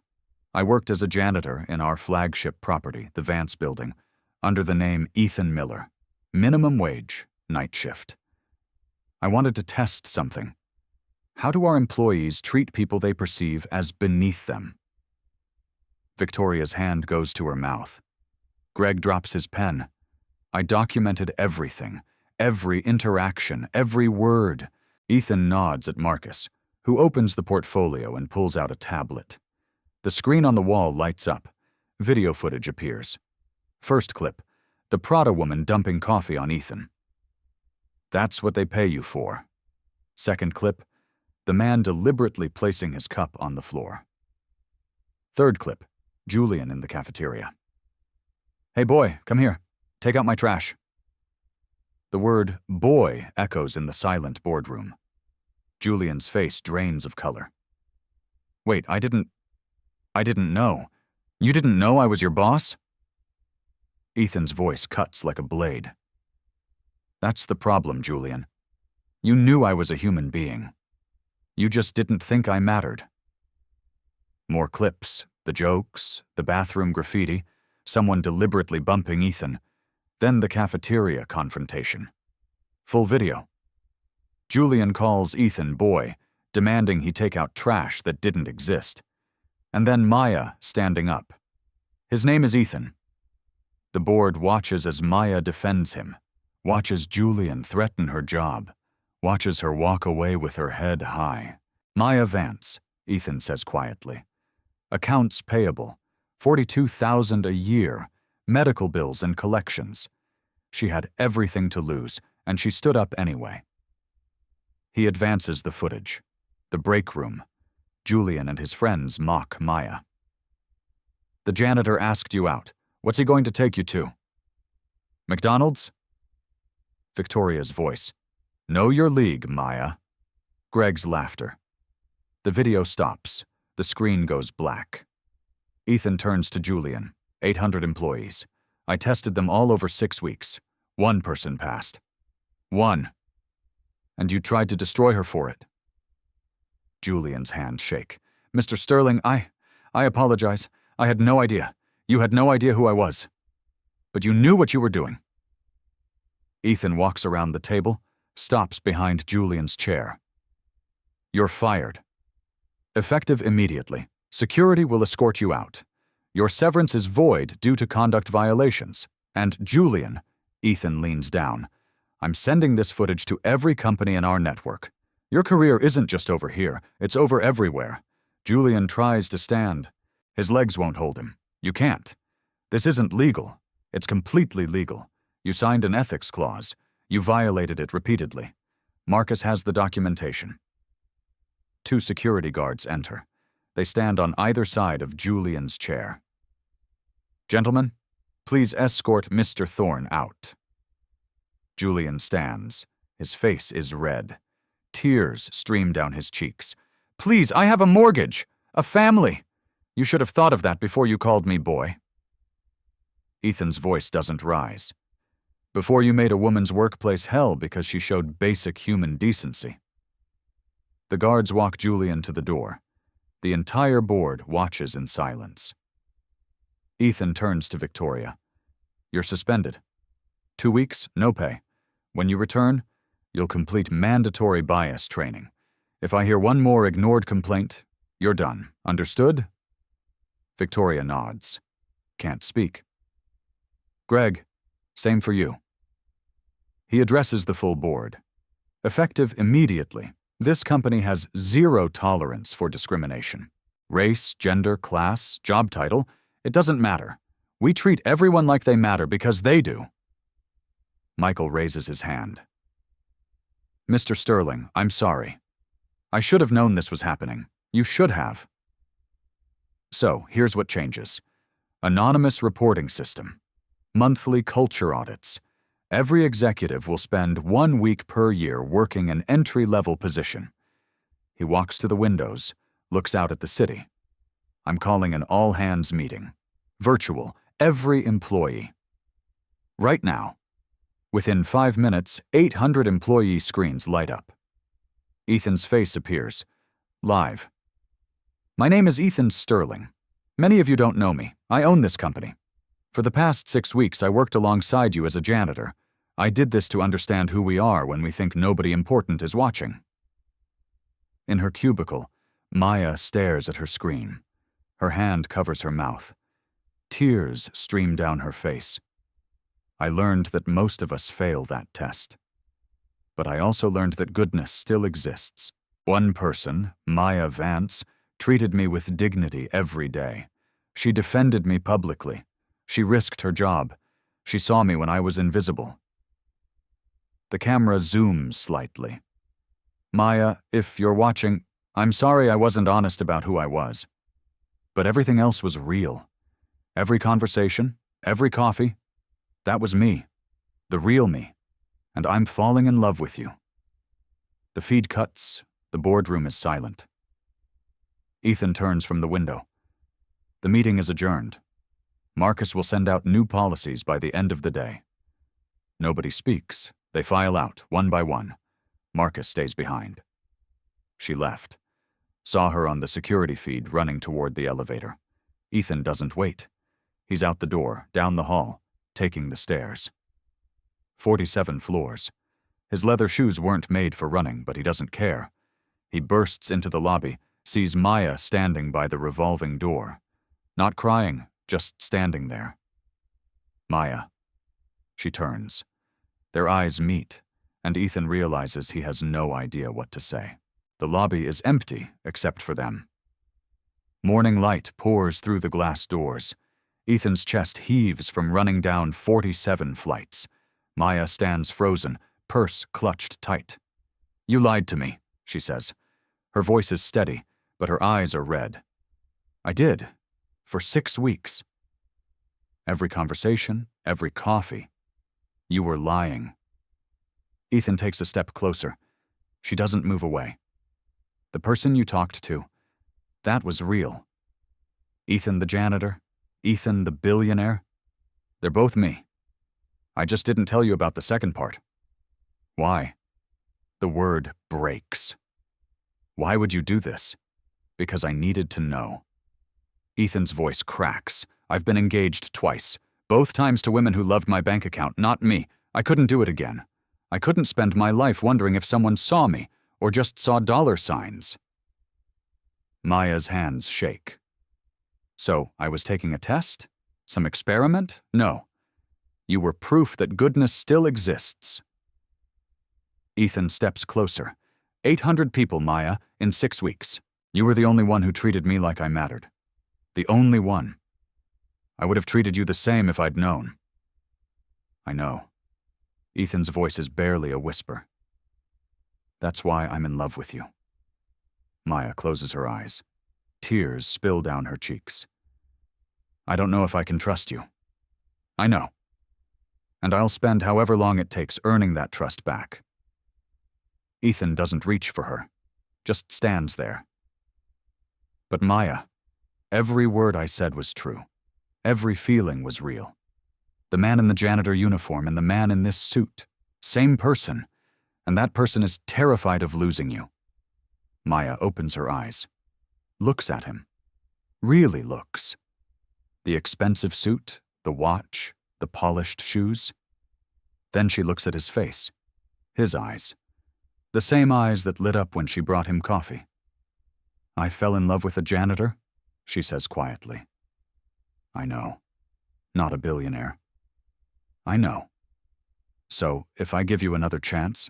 I worked as a janitor in our flagship property, the Vance building, under the name Ethan Miller. Minimum wage, night shift. I wanted to test something. How do our employees treat people they perceive as beneath them? Victoria's hand goes to her mouth. Greg drops his pen. I documented everything, every interaction, every word. Ethan nods at Marcus, who opens the portfolio and pulls out a tablet. The screen on the wall lights up. Video footage appears. First clip, the Prada woman dumping coffee on Ethan. That's what they pay you for. Second clip, the man deliberately placing his cup on the floor. Third clip, Julian in the cafeteria. Hey boy, come here. Take out my trash. The word boy echoes in the silent boardroom. Julian's face drains of color. Wait, I didn't know. You didn't know I was your boss? Ethan's voice cuts like a blade. That's the problem, Julian. You knew I was a human being. You just didn't think I mattered. More clips, the jokes, the bathroom graffiti, someone deliberately bumping Ethan, then the cafeteria confrontation. Full video. Julian calls Ethan boy, demanding he take out trash that didn't exist. And then Maya standing up. His name is Ethan. The board watches as Maya defends him, watches Julian threaten her job, watches her walk away with her head high. Maya Vance, Ethan says quietly. Accounts payable, $42,000 a year, medical bills and collections. She had everything to lose, and she stood up anyway. He advances the footage. The break room. Julian and his friends mock Maya. The janitor asked you out. What's he going to take you to? McDonald's? Victoria's voice. Know your league, Maya. Greg's laughter. The video stops. The screen goes black. Ethan turns to Julian. 800 employees. I tested them all over 6 weeks. 1 person passed. 1. And you tried to destroy her for it. Julian's hands shake. Mr. Sterling, I apologize. I had no idea. You had no idea who I was. But you knew what you were doing. Ethan walks around the table, stops behind Julian's chair. You're fired. Effective immediately. Security will escort you out. Your severance is void due to conduct violations. And Julian, Ethan leans down. I'm sending this footage to every company in our network. Your career isn't just over here, it's over everywhere. Julian tries to stand. His legs won't hold him. You can't. This isn't legal. It's completely legal. You signed an ethics clause. You violated it repeatedly. Marcus has the documentation. 2 security guards enter. They stand on either side of Julian's chair. Gentlemen, please escort Mr. Thorne out. Julian stands. His face is red. Tears stream down his cheeks. Please, I have a mortgage, a family. You should have thought of that before you called me boy. Ethan's voice doesn't rise. Before you made a woman's workplace hell because she showed basic human decency. The guards walk Julian to the door. The entire board watches in silence. Ethan turns to Victoria. You're suspended. 2 weeks, no pay. When you return, you'll complete mandatory bias training. If I hear one more ignored complaint, you're done. Understood? Victoria nods. Can't speak. Greg, same for you. He addresses the full board. Effective immediately, this company has 0 tolerance for discrimination. Race, gender, class, job title, it doesn't matter. We treat everyone like they matter because they do. Michael raises his hand. Mr. Sterling, I'm sorry. I should have known this was happening. You should have. So, here's what changes. Anonymous reporting system. Monthly culture audits. Every executive will spend 1 week per year working an entry-level position. He walks to the windows, looks out at the city. I'm calling an all-hands meeting. Virtual, every employee. Right now. Within 5 minutes, 800 employee screens light up. Ethan's face appears, live. My name is Ethan Sterling. Many of you don't know me. I own this company. For the past 6 weeks, I worked alongside you as a janitor. I did this to understand who we are when we think nobody important is watching. In her cubicle, Maya stares at her screen. Her hand covers her mouth. Tears stream down her face. I learned that most of us fail that test. But I also learned that goodness still exists. One person, Maya Vance, treated me with dignity every day. She defended me publicly. She risked her job. She saw me when I was invisible. The camera zooms slightly. Maya, if you're watching, I'm sorry I wasn't honest about who I was. But everything else was real. Every conversation, every coffee, that was me, the real me, and I'm falling in love with you. The feed cuts, the boardroom is silent. Ethan turns from the window. The meeting is adjourned. Marcus will send out new policies by the end of the day. Nobody speaks. They file out, one by one. Marcus stays behind. She left. Saw her on the security feed running toward the elevator. Ethan doesn't wait. He's out the door, down the hall, taking the stairs. 47 floors. His leather shoes weren't made for running, but he doesn't care. He bursts into the lobby, sees Maya standing by the revolving door. Not crying, just standing there. Maya. She turns. Their eyes meet, and Ethan realizes he has no idea what to say. The lobby is empty, except for them. Morning light pours through the glass doors. Ethan's chest heaves from running down 47 flights. Maya stands frozen, purse clutched tight. You lied to me, she says. Her voice is steady, but her eyes are red. I did. For 6 weeks. Every conversation, every coffee. You were lying. Ethan takes a step closer. She doesn't move away. The person you talked to, that was real. Ethan the janitor, Ethan the billionaire, they're both me. I just didn't tell you about the second part. Why? The word breaks. Why would you do this? Because I needed to know. Ethan's voice cracks. I've been engaged twice. Both times to women who loved my bank account, not me. I couldn't do it again. I couldn't spend my life wondering if someone saw me or just saw dollar signs. Maya's hands shake. So, I was taking a test? Some experiment? No. You were proof that goodness still exists. Ethan steps closer. 800 people, Maya, in 6 weeks. You were the only one who treated me like I mattered. The only one. I would have treated you the same if I'd known. I know. Ethan's voice is barely a whisper. That's why I'm in love with you. Maya closes her eyes. Tears spill down her cheeks. I don't know if I can trust you. I know. And I'll spend however long it takes earning that trust back. Ethan doesn't reach for her, just stands there. But Maya, every word I said was true. Every feeling was real. The man in the janitor uniform and the man in this suit, same person, and that person is terrified of losing you. Maya opens her eyes, looks at him, really looks. The expensive suit, the watch, the polished shoes. Then she looks at his face, his eyes, the same eyes that lit up when she brought him coffee. I fell in love with a janitor, she says quietly. I know. Not a billionaire. I know. So, if I give you another chance,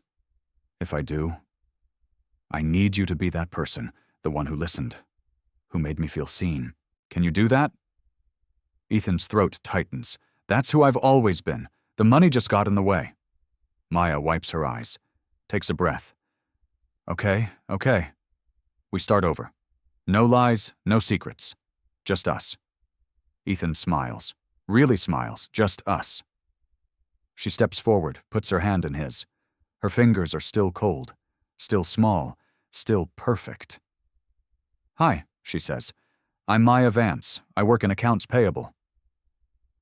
if I do, I need you to be that person, the one who listened, who made me feel seen. Can you do that? Ethan's throat tightens. That's who I've always been. The money just got in the way. Maya wipes her eyes, takes a breath. Okay. We start over. No lies, no secrets. Just us. Ethan smiles. Really smiles. Just us. She steps forward, puts her hand in his. Her fingers are still cold, still small, still perfect. Hi, she says. I'm Maya Vance. I work in accounts payable.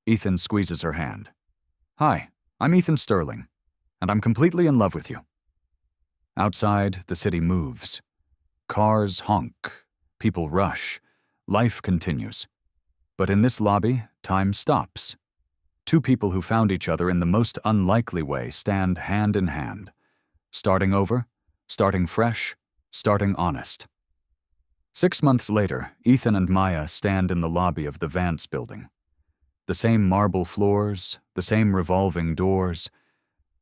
Ethan squeezes her hand. Hi, I'm Ethan Sterling, and I'm completely in love with you. Outside, the city moves. Cars honk, people rush, life continues. But in this lobby, time stops. Two people who found each other in the most unlikely way stand hand in hand. Starting over, starting fresh, starting honest. 6 months later, Ethan and Maya stand in the lobby of the Vance building. The same marble floors, the same revolving doors,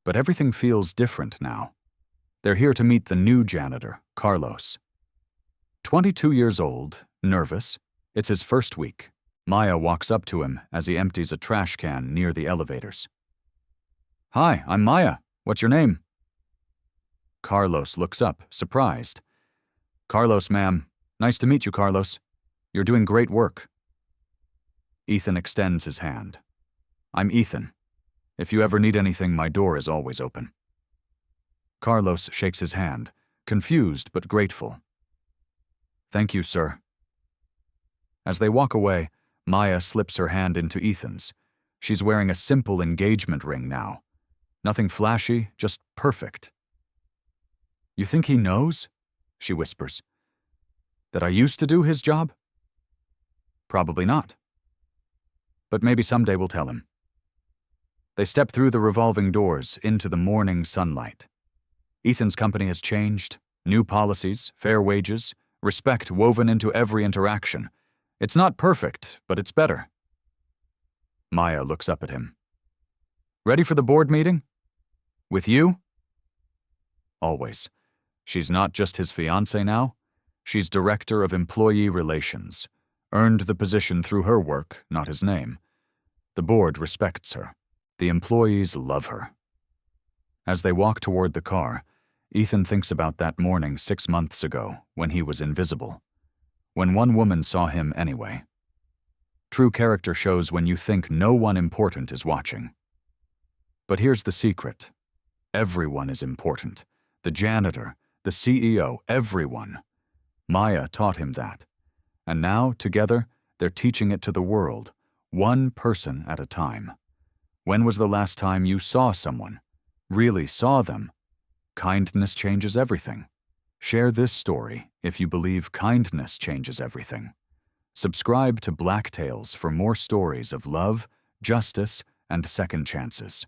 but everything feels different now. They're here to meet the new janitor, Carlos. 22 years old, nervous, it's his first week. Maya walks up to him as he empties a trash can near the elevators. "Hi, I'm Maya. What's your name?" Carlos looks up, surprised. "Carlos, ma'am. Nice to meet you, Carlos. You're doing great work." Ethan extends his hand. "I'm Ethan. If you ever need anything, my door is always open." Carlos shakes his hand, confused but grateful. "Thank you, sir." As they walk away, Maya slips her hand into Ethan's. She's wearing a simple engagement ring now. Nothing flashy, just perfect. "You think he knows?" she whispers. "That I used to do his job?" "Probably not. But maybe someday we'll tell him." They step through the revolving doors into the morning sunlight. Ethan's company has changed. New policies, fair wages, respect woven into every interaction. It's not perfect, but it's better. Maya looks up at him. "Ready for the board meeting? With you?" Always. She's not just his fiancée now. She's director of employee relations. Earned the position through her work, not his name. The board respects her. The employees love her. As they walk toward the car, Ethan thinks about that morning 6 months ago when he was invisible. When one woman saw him anyway. True character shows when you think no one important is watching. But here's the secret. Everyone is important. The janitor, the CEO, everyone. Maya taught him that. And now, together, they're teaching it to the world, one person at a time. When was the last time you saw someone? Really saw them? Kindness changes everything. Share this story if you believe kindness changes everything. Subscribe to Black Tales for more stories of love, justice, and second chances.